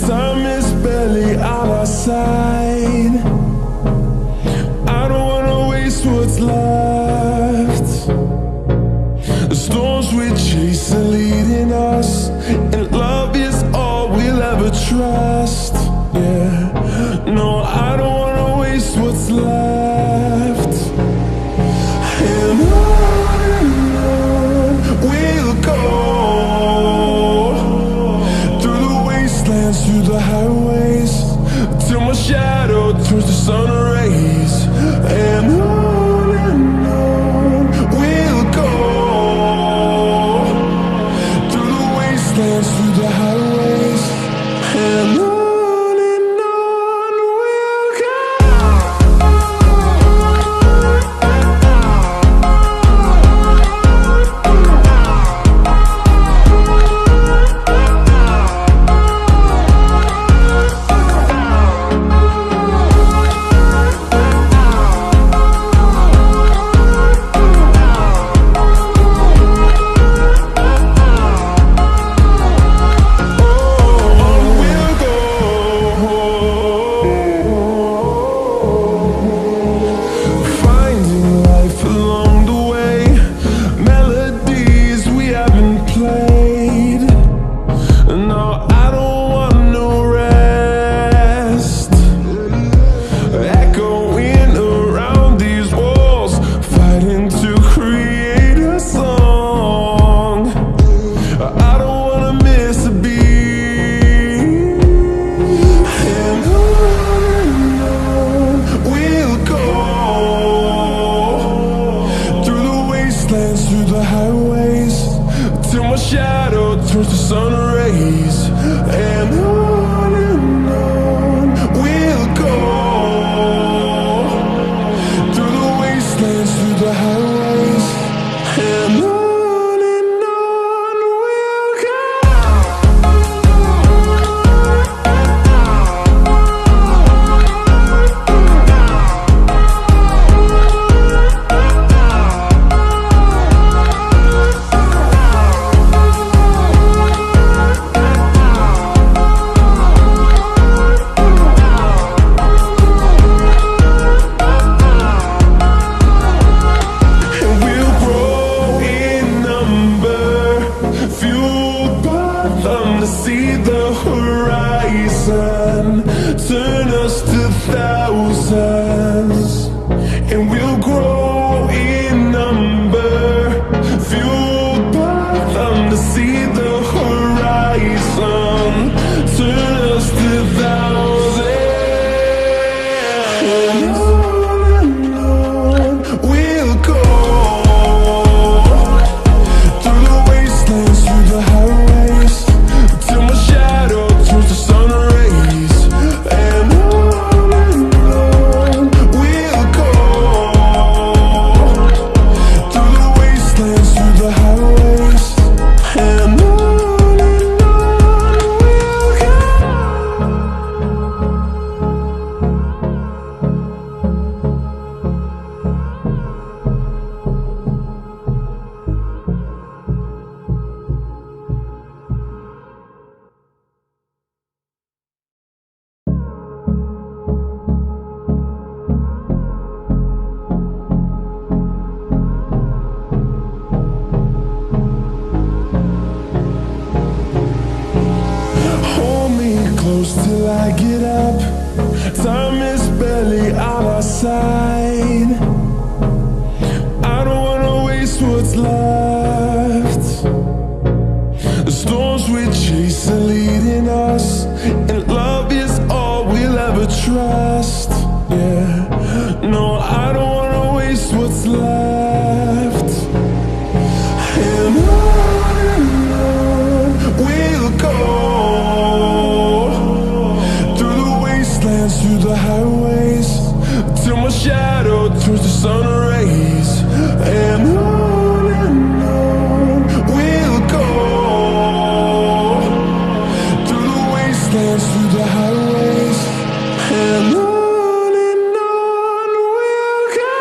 Time is barely on our side. I don't wanna waste what's left. The storms we chase are leading us, and love is all we'll ever trust. Yeah, no, I don't wanna waste what's left. And on we'll go, through the wastelands, through the highways, till my shadow turns to sun rays. And on we'll go, through the wastelands, through the highways, and on. Through the highways, till my shadow turns to sun rays. And on we'll go, through the wastelands, through the highways, and on we'll go. See the horizon turn us to thousands, and we'll grow in number, fueled by them. To see the horizon turn us to thousands, and on we'll go, through the wastelands, through the highways, till my shadow turns to sun rays. And on we'll go, through the wastelands, through the highways, and on we'll go. Close till I get up. Time is barely on our side. I don't wanna waste what's left. The storms we chase are leading us, and love is all we'll ever trust. Yeah, no, I don't wanna waste what's left. And on we'll go, through the highways, till my shadow turns to sun rays. And on we'll go, through the wastelands, through the highways, and on we'll go.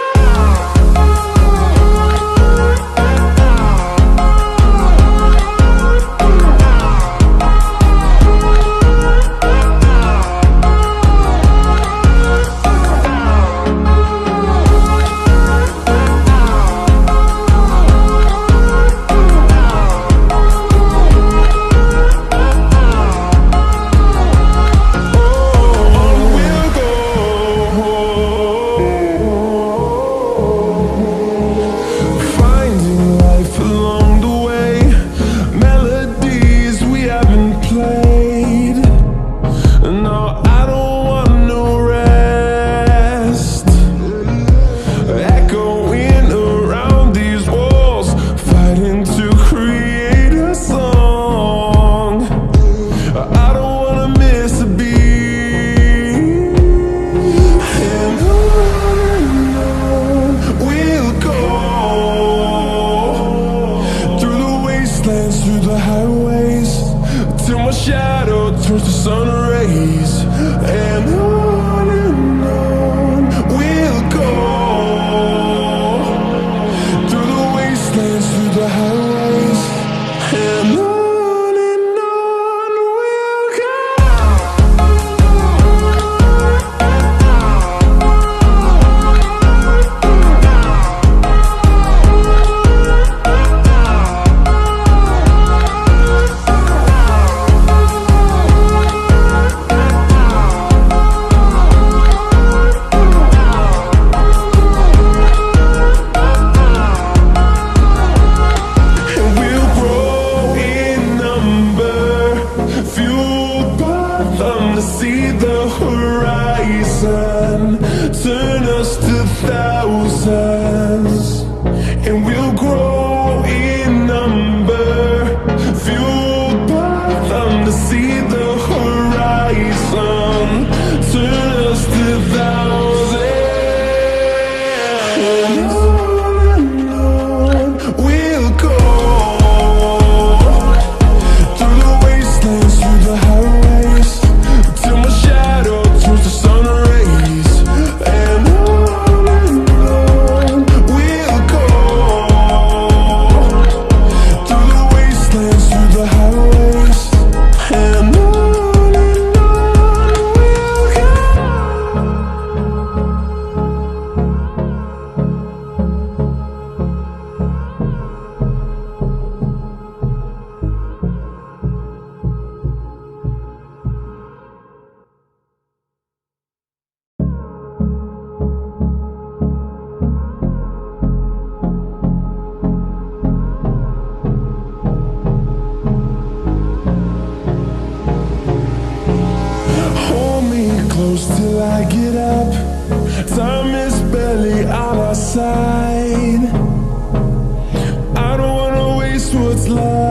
shadow turns to sun rays, and on we'll go, through the wastelands, through the highways, and on we'll go. See the horizon turn us to thousands, and we'll grow in number, fueled by them to see the horizon turn us to thousands, and on we'll go, through the wastelands, through the highways, till my shadow turns to sun rays, and on we'll go, through the wastelands, through the highways, and on we'll go. Hold me close till I get up. Time is barely on our side. I don't wanna waste what's left.